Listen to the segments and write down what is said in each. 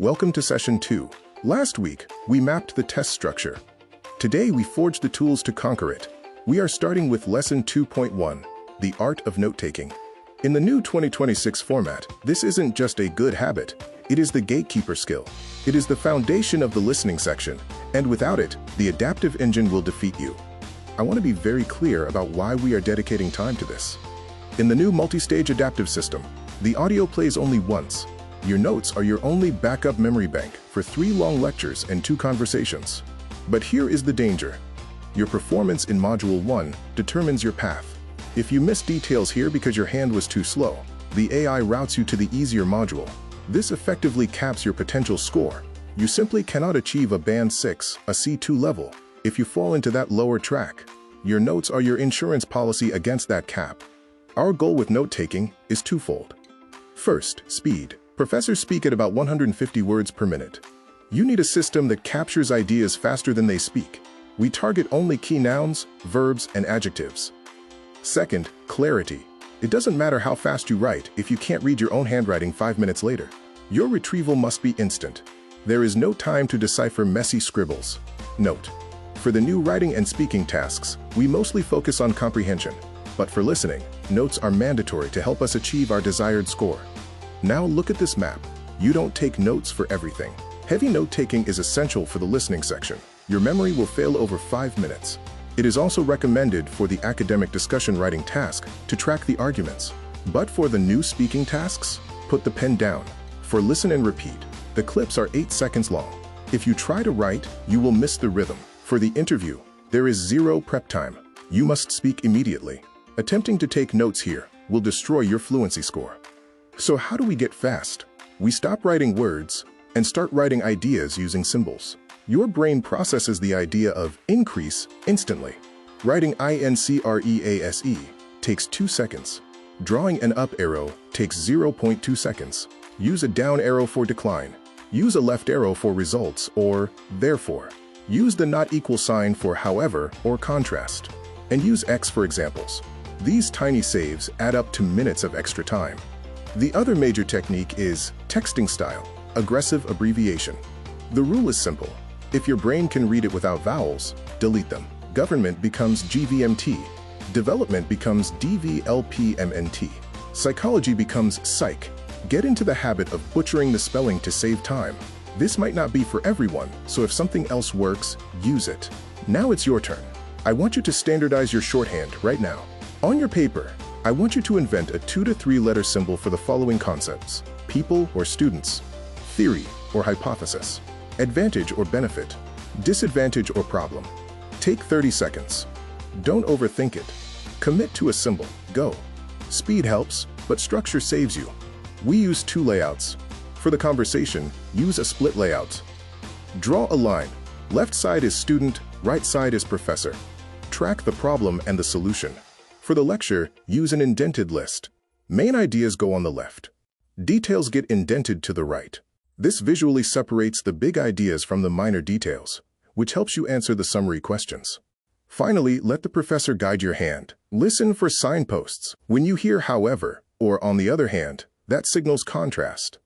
Welcome to Session 2. Last week, we mapped the test structure. Today, we forged the tools to conquer it. We are starting with Lesson 2.1, The Art of Note-Taking. In the new 2026 format, this isn't just a good habit, it is the gatekeeper skill. It is the foundation of the listening section, and without it, the adaptive engine will defeat you. I want to be very clear about why we are dedicating time to this. In the new multi-stage adaptive system, the audio plays only once. Your notes are your only backup memory bank for 3 long lectures and 2 conversations. But here is the danger. Your performance in Module 1 determines your path. If you miss details here because your hand was too slow, the AI routes you to the easier module. This effectively caps your potential score. You simply cannot achieve a Band 6, a C2 level, if you fall into that lower track. Your notes are your insurance policy against that cap. Our goal with note-taking is twofold. First, speed. Professors speak at about 150 words per minute. You need a system that captures ideas faster than they speak. We target only key nouns, verbs, and adjectives. Second, clarity. It doesn't matter how fast you write if you can't read your own handwriting 5 minutes later. Your retrieval must be instant. There is no time to decipher messy scribbles. Note: for the new writing and speaking tasks, we mostly focus on comprehension. But for listening, notes are mandatory to help us achieve our desired score. Now look at this map. You don't take notes for everything. Heavy note-taking is essential for the listening section. Your memory will fail over 5 minutes. It is also recommended for the academic discussion writing task to track the arguments. But for the new speaking tasks, put the pen down. For listen and repeat, the clips are 8 seconds long. If you try to write, you will miss the rhythm. For the interview, there is 0 prep time. You must speak immediately. Attempting to take notes here will destroy your fluency score. So how do we get fast? We stop writing words and start writing ideas using symbols. Your brain processes the idea of increase instantly. Writing increase takes 2 seconds. Drawing an up arrow takes 0.2 seconds. Use a down arrow for decline. Use a left arrow for results or therefore. Use the not equal sign for however or contrast. And use X for examples. These tiny saves add up to minutes of extra time. The other major technique is texting style, aggressive abbreviation. The rule is simple. If your brain can read it without vowels, delete them. Government becomes GVMT. Development becomes DVLPMNT. Psychology becomes psych. Get into the habit of butchering the spelling to save time. This might not be for everyone, so if something else works, use it. Now it's your turn. I want you to standardize your shorthand right now. On your paper, I want you to invent a 2 to 3 letter symbol for the following concepts: people or students, theory or hypothesis, advantage or benefit, disadvantage or problem. Take 30 seconds. Don't overthink it. Commit to a symbol. Go. Speed helps, but structure saves you. We use 2 layouts. For the conversation, use a split layout. Draw a line. Left side is student, right side is professor. Track the problem and the solution. For the lecture, use an indented list. Main ideas go on the left. Details get indented to the right. This visually separates the big ideas from the minor details, which helps you answer the summary questions. Finally, let the professor guide your hand. Listen for signposts. When you hear however, or on the other hand, that signals contrast.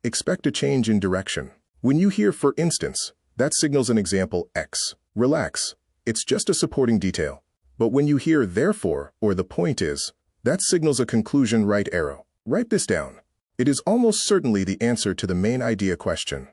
Expect a change in direction. When you hear for instance, that signals an example X. Relax. It's just a supporting detail. But when you hear therefore, or the point is, that signals a conclusion right arrow. Write this down. It is almost certainly the answer to the main idea question.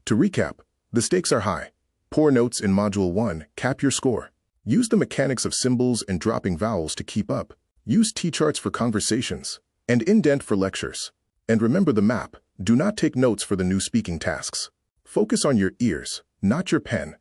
To recap, the stakes are high. Poor notes in Module 1 cap your score. Use the mechanics of symbols and dropping vowels to keep up. Use T-charts for conversations and Indent for lectures. And remember the map. Do not take notes for the new speaking tasks. Focus on your ears, not your pen.